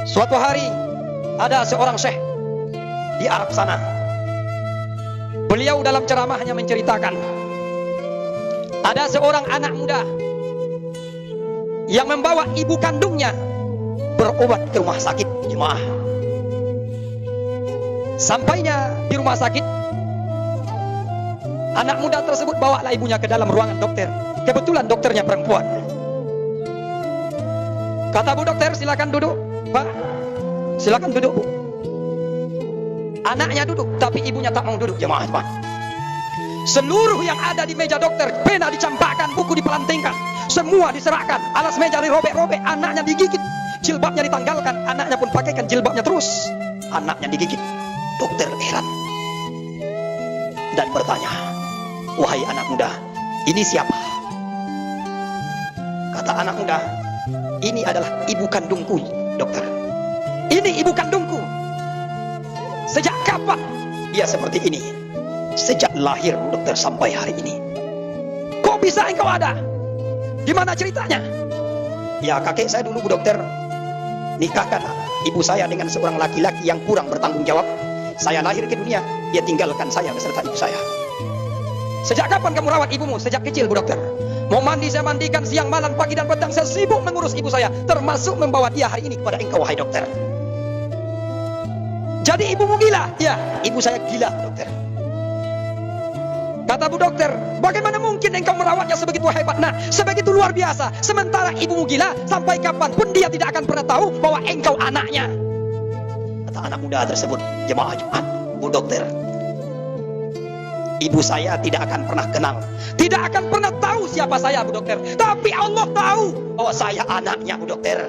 Suatu hari ada seorang syekh di Arab sana. Beliau dalam ceramahnya menceritakan ada seorang anak muda yang membawa ibu kandungnya berobat ke rumah sakit. Jemaah, sampainya di rumah sakit, anak muda tersebut bawalah ibunya ke dalam ruangan dokter. Kebetulan dokternya perempuan. Kata bu dokter, silakan duduk. Pak, silakan duduk bu. Anaknya duduk, tapi ibunya tak mau duduk. Jemaah, seluruh yang ada di meja dokter, pena dicampakkan, buku dipelantingkan, semua diserahkan, alas meja dirobek-robek, anaknya digigit, jilbabnya ditanggalkan, anaknya pun pakaikan jilbabnya terus, anaknya digigit. Dokter heran dan bertanya, wahai anak muda, ini siapa? Kata anak muda, ini adalah ibu kandungku, dokter. Ini ibu kandungku. Sejak kapan dia seperti ini? Sejak lahir, dokter, sampai hari ini. Kok bisa engkau ada? Gimana ceritanya? Ya, kakek saya dulu, bu dokter, nikahkan ibu saya dengan seorang laki-laki yang kurang bertanggung jawab. Saya lahir ke dunia, dia tinggalkan saya beserta ibu saya. Sejak kapan kamu rawat ibumu? Sejak kecil, bu dokter. Mau mandi saya mandikan, siang malam pagi dan petang saya sibuk mengurus ibu saya, termasuk membawa dia hari ini kepada engkau, wahai dokter. Jadi ibumu gila? Ya, ibu saya gila, dokter. Kata bu dokter, bagaimana mungkin engkau merawatnya sebegitu hebat, nah, sebegitu luar biasa, sementara ibumu gila, sampai kapanpun dia tidak akan pernah tahu bahwa engkau anaknya. Kata anak muda tersebut, jemaah Jumat, bu dokter, ibu saya tidak akan pernah kenal, tidak akan pernah tahu siapa saya, bu dokter. Tapi Allah tahu bahwa saya anaknya, bu dokter.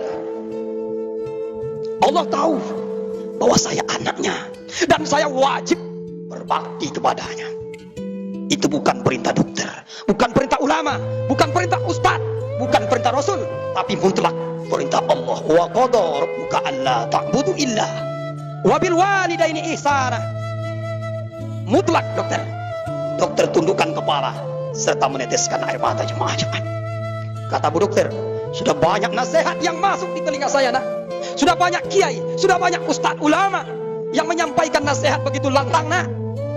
Allah tahu bahwa saya anaknya, dan saya wajib berbakti kepadanya. Itu bukan perintah dokter, bukan perintah ulama, bukan perintah ustadz, bukan perintah rasul, tapi mutlak perintah Allah. Wa qada rabbuka alla ta'budu illa wa bil walidaini ihsana. Mutlak, dokter. Dokter tundukkan kepala serta meneteskan air mata, jemaah. Kata bu dokter, sudah banyak nasihat yang masuk di telinga saya, nak. Sudah banyak kiai, sudah banyak ustadz ulama yang menyampaikan nasihat begitu lantang, nak,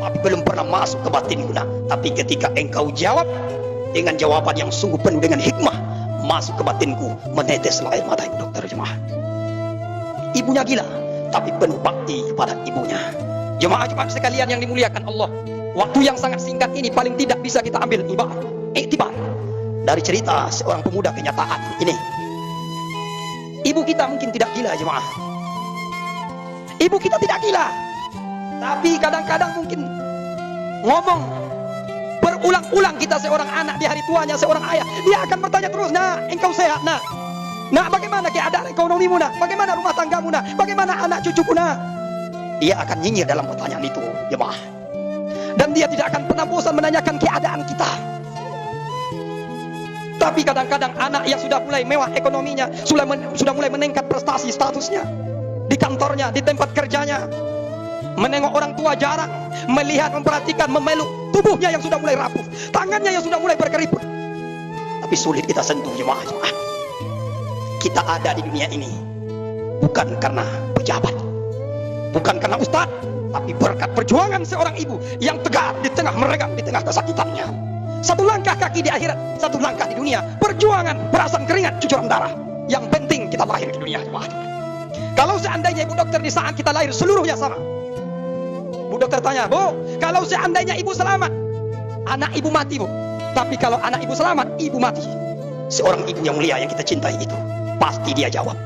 tapi belum pernah masuk ke batinku, nak. Tapi ketika engkau jawab dengan jawaban yang sungguh penuh dengan hikmah, masuk ke batinku, meneteslah air mata ibu dokter, jemaah. Ibunya gila, tapi penuh bakti kepada ibunya. Jemaah sekalian yang dimuliakan Allah, waktu yang sangat singkat ini paling tidak bisa kita ambil iktibar dari cerita seorang pemuda kenyataan ini. Ibu kita mungkin tidak gila, jemaah. Ibu kita tidak gila, tapi kadang-kadang mungkin ngomong berulang-ulang kita seorang anak di hari tuanya seorang ayah, dia akan bertanya terus, nah, engkau sehat, nak? Nah, bagaimana keadaan ekonomimu, nak? Bagaimana rumah tanggamu, nak? Bagaimana anak cucuku, nak? Dia akan nyinyir dalam pertanyaan itu, jemaah. Dan dia tidak akan pernah bosan menanyakan keadaan kita. Tapi kadang-kadang anak yang sudah mulai mewah ekonominya, sudah mulai meningkat prestasi statusnya di kantornya, di tempat kerjanya, menengok orang tua jarang, melihat, memperhatikan, memeluk tubuhnya yang sudah mulai rapuh, tangannya yang sudah mulai berkeriput, tapi sulit kita sentuh, jemaah. Kita ada di dunia ini bukan karena pejabat, bukan karena ustadz, tapi berkat perjuangan seorang ibu yang tegar di tengah meregang, di tengah kesakitannya. Satu langkah kaki di akhirat, satu langkah di dunia. Perjuangan, perasan keringat, cucuran darah. Yang penting kita lahir di dunia, jemaah. Kalau seandainya ibu dokter di saat kita lahir seluruhnya sama, bu dokter tanya, bu, kalau seandainya ibu selamat, anak ibu mati, bu. Tapi kalau anak ibu selamat, ibu mati. Seorang ibu yang mulia yang kita cintai itu, pasti dia jawab,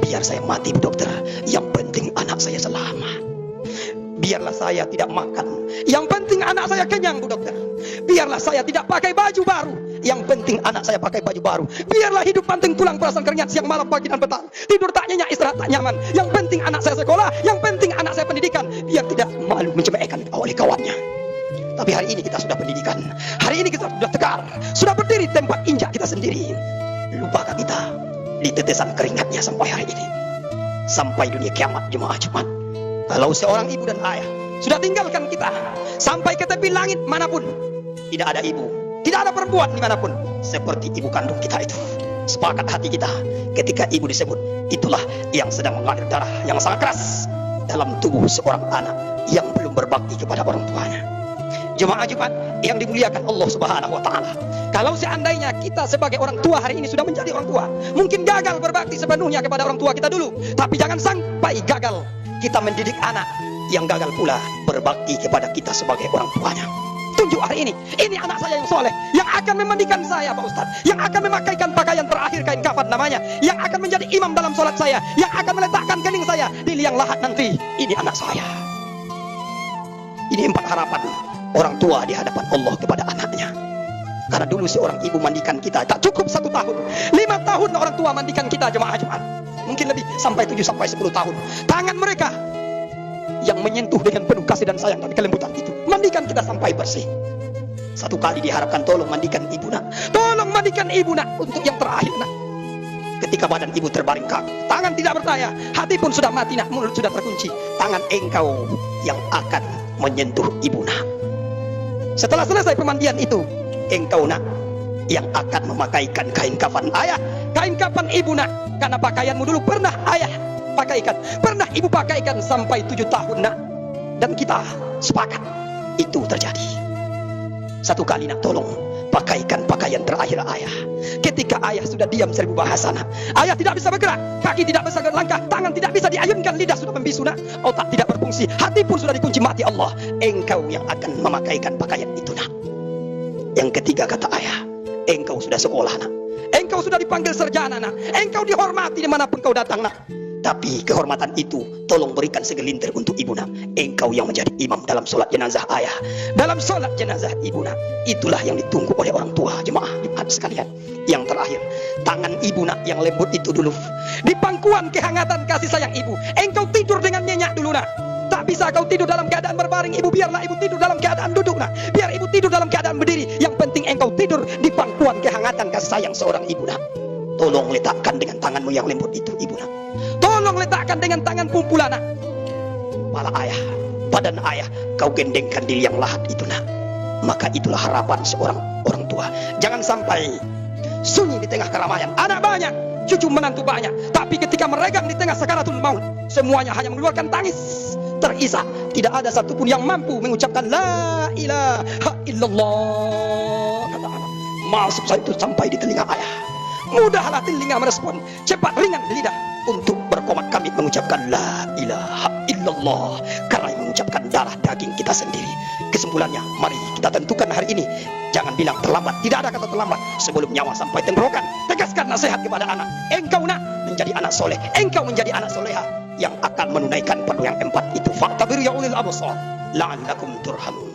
biar saya mati, bu dokter, yang penting anak saya selamat. Biarlah saya tidak makan, yang penting anak saya kenyang, bu dokter. Biarlah saya tidak pakai baju baru, yang penting anak saya pakai baju baru. Biarlah hidup banting tulang perasan keringat siang malam pagi dan petang, tidur tak nyenyak, istirahat tak nyaman, yang penting anak saya sekolah, yang penting anak saya pendidikan, biar tidak malu mencemehkan oleh kawannya. Tapi hari ini kita sudah pendidikan, hari ini kita sudah tegar, sudah berdiri tempat injak kita sendiri. Lupakah kita di tetesan keringatnya sampai hari ini, sampai dunia kiamat, jemaah Jumat? Kalau seorang ibu dan ayah sudah tinggalkan kita sampai ke tepi langit manapun, tidak ada ibu, tidak ada perempuan dimanapun seperti ibu kandung kita itu. Sepakat hati kita ketika ibu disebut, itulah yang sedang mengalir darah yang sangat keras dalam tubuh seorang anak yang belum berbakti kepada orang tuanya. Jemaah Jumat yang dimuliakan Allah Subhanahu wa taala. Kalau seandainya kita sebagai orang tua hari ini sudah menjadi orang tua, mungkin gagal berbakti sepenuhnya kepada orang tua kita dulu, tapi jangan sampai gagal kita mendidik anak yang gagal pula berbakti kepada kita sebagai orang tuanya. Tunjuk hari ini anak saya yang soleh, yang akan memandikan saya Pak Ustadz, yang akan memakaikan pakaian terakhir kain kafan namanya, yang akan menjadi imam dalam sholat saya, yang akan meletakkan kening saya di liang lahat nanti. Ini anak saya. Ini 4 harapan orang tua di hadapan Allah kepada anaknya. Karena dulu seorang ibu mandikan kita tak cukup 1 tahun, 5 tahun orang tua mandikan kita jemaah Jumat, mungkin lebih sampai 7 sampai 10 tahun. Tangan mereka yang menyentuh dengan penuh kasih dan sayang dan kelembutan itu mandikan kita sampai bersih. Satu kali diharapkan, tolong mandikan ibu nak, tolong mandikan ibu nak untuk yang terakhir nak. Ketika badan ibu terbaring kaku, tangan tidak berdaya, hati pun sudah mati nak, mulut sudah terkunci, tangan engkau yang akan menyentuh ibu nak. Setelah selesai pemandian itu, engkau nak yang akan memakaikan kain kafan ayah, kain kafan ibu nak, karena pakaianmu dulu pernah ayah pakaikan, pernah ibu pakaikan sampai 7 tahun nak. Dan kita sepakat itu terjadi. Satu kali nak, tolong pakaikan pakaian terakhir ayah. Ketika ayah sudah diam 1000 bahasa nak, ayah tidak bisa bergerak, kaki tidak bisa berlangkah, tangan tidak bisa diayunkan, lidah sudah membisu nak, otak tidak berfungsi, hati pun sudah dikunci mati Allah. Engkau yang akan memakaikan pakaian itu nak. Yang ketiga kata ayah, engkau sudah sekolah nak, engkau sudah dipanggil sarjana nak, engkau dihormati dimanapun kau datang nak. Tapi kehormatan itu tolong berikan segelintir untuk ibu nak. Engkau yang menjadi imam dalam sholat jenazah ayah, dalam sholat jenazah ibu nak. Itulah yang ditunggu oleh orang tua jemaah Jumat sekalian. Yang terakhir, tangan ibu nak yang lembut itu dulu, di pangkuan kehangatan kasih sayang ibu, engkau tidur dengan nyenyak dulu nak. Tak bisa kau tidur dalam keadaan berbaring ibu, biarlah ibu tidur dalam keadaan duduk nak. Biar ibu tidur dalam keadaan berdiri, yang penting engkau tidur di pangkuan kehangatan kasih sayang seorang ibu nak. Tolong letakkan dengan tanganmu yang lembut itu ibu nak. Tolong letakkan dengan tangan pumpulan nak. Kepala ayah, badan ayah kau gendengkan di liang lahat itu nak. Maka itulah harapan seorang orang tua. Jangan sampai sunyi di tengah keramaian, anak banyak, cucu menantu banyak, tapi ketika meregang di tengah sakaratul maut, semuanya hanya mengeluarkan tangis terisak. Tidak ada satupun yang mampu mengucapkan la ilaha illallah. Kata anak, masuk saya itu sampai di telinga ayah. Mudahlah telinga merespon, cepat ringan lidah untuk berkomat kami mengucapkan la ilaha illallah, karena yang mengucapkan darah daging kita sendiri. Kesimpulannya, mari kita tentukan hari ini. Jangan bilang terlambat, tidak ada kata terlambat. Sebelum nyawa sampai tenggorokan, tegaskan nasihat kepada anak. Engkau nak menjadi anak soleh, engkau menjadi anak soleha yang akan menunaikan perlu yang 4 itu. Faktabir ya ulil absar la'allakum turhamun.